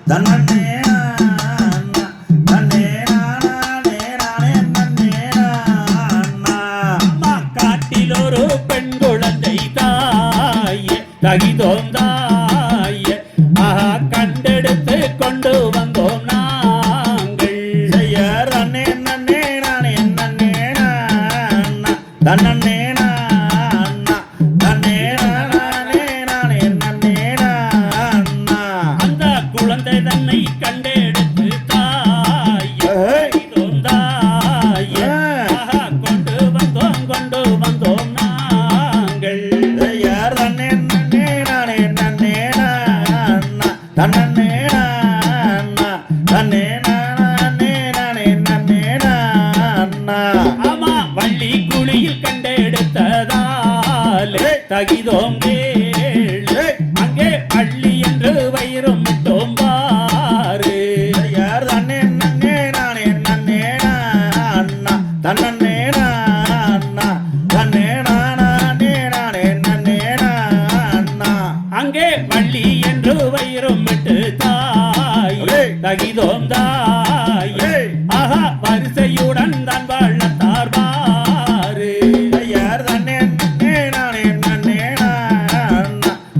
தன்னே காட்டில் ஒரு பெண் குழந்தை தாயே தகிதோந்தாயே ஆஹா கண்டெடுத்து கொண்டு வந்தோம் நாங்கள் தன்னே நன்னே நானே நன்னே தன்னே அந்த குழந்தை தன்னை கண்டெடுத்து தாயே தகிதோந்தாயே ஆஹா கொண்டு வந்தோம் நாங்கள் தன்னே நானே நன்னே தன்னே தன்னே நானே நன்னே ஆமா வள்ளி குழியில் கண்டெடுத்ததாலே தகிதோம் கேளு அங்கே பள்ளி என்று வயிறும் விட்டோம் பாரு தன்னே நானே நன்னே தன்னே தன்னே நானே நன்னே அங்கே வள்ளி என்று வயிறும் விட்டு தாயே தகிதோம் தாயே ஆஹா வரிசையுடன் தான் வள்ளத்தார் பாரு தன்னே நானே நன்னே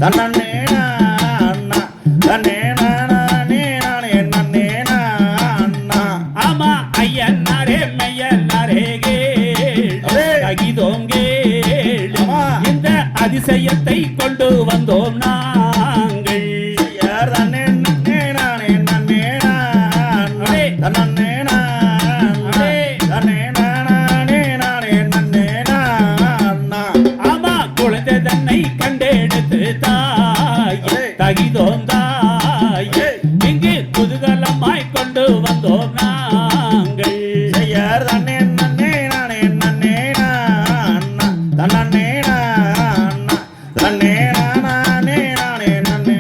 தன்னே தன்னே நானே நன்னே ஆமா ஐயன்னாரே மெய்யன்னாரே கேளு தகிதோம் கேளு இந்த அதிசயத்தை கொண்டு வந்தோம் நாங்கள் தன்னே நானே நன்னே தன்னே தன்னே நானே நன்னே ஆமா குழந்தை தன்னை கண்டெடுத்து தாயே தகிதோம் தாயே இங்கு குதூகலமாய் கொண்டு வந்தோம் நாங்கள் தன்னே நானே நன்னே தன்னே தன்னே நானே நன்னே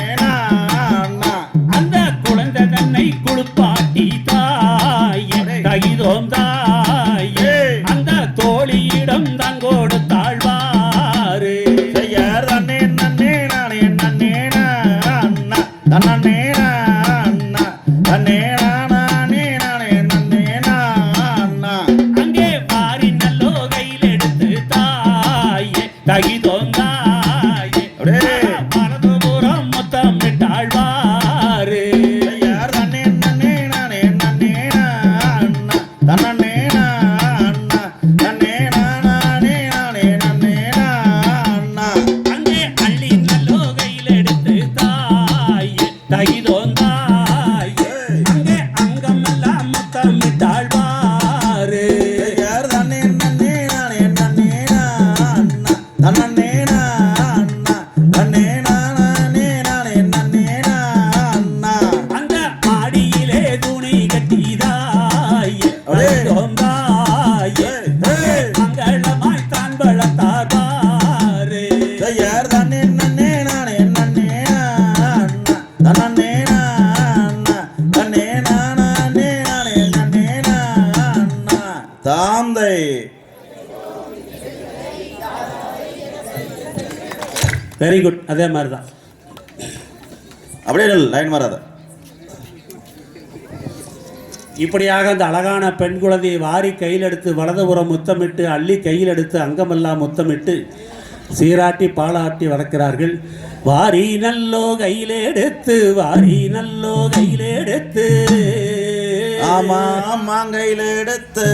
அந்த குழந்தை தன்னை குளிப்பாட்டி தாயே தகிதோம் தாயே அந்த தோழியிடம் தான் கொடுத்தாழ்வாரு தன்னே நானே நன்னே தன்னே தன்னே நானே நன்னே அங்கே வாரி நல்லோ கையில் எடுத்து தாயே தகிதோம் தாயே மனதுபுறம் மொத்தம் விட்டாழ்வாரு தன்னே நானே நன்னே தன்னே தன்னே நானே நன்னே அங்கே அள்ளி நல்லோ கையில் எடுத்து தாயே தகிதோம் தாயே அங்கே அங்கமெல்லாம் மொத்தம் விட்டாழ்வாரு தன்னே நானே நன்னே தன்னே தன்னே நானே நன்னே அந்த மாடியிலே துணி கட்டி தாயே தகிதோம் தாயே மங்களமாய் தான் வளர்த்தார் பாரு தன்னே நானே நன்னே தன்னே தன்னே நானே நன்னே தாந்தை வெரி குட் அதே மாதிரி தான் அப்படியே லைன் மாறாத இப்படியாக அந்த அழகான பெண் குழந்தையை வாரி கையில் எடுத்து வலதுபுறம் முத்தமிட்டு அள்ளி கையில் எடுத்து அங்கமெல்லாம் முத்தமிட்டு சீராட்டி பாலாட்டி வளர்க்கிறார்கள். வாரி நல்லோ கையில் எடுத்து வாரி நல்லோ கையில் எடுத்து ஆமா கையில் எடுத்து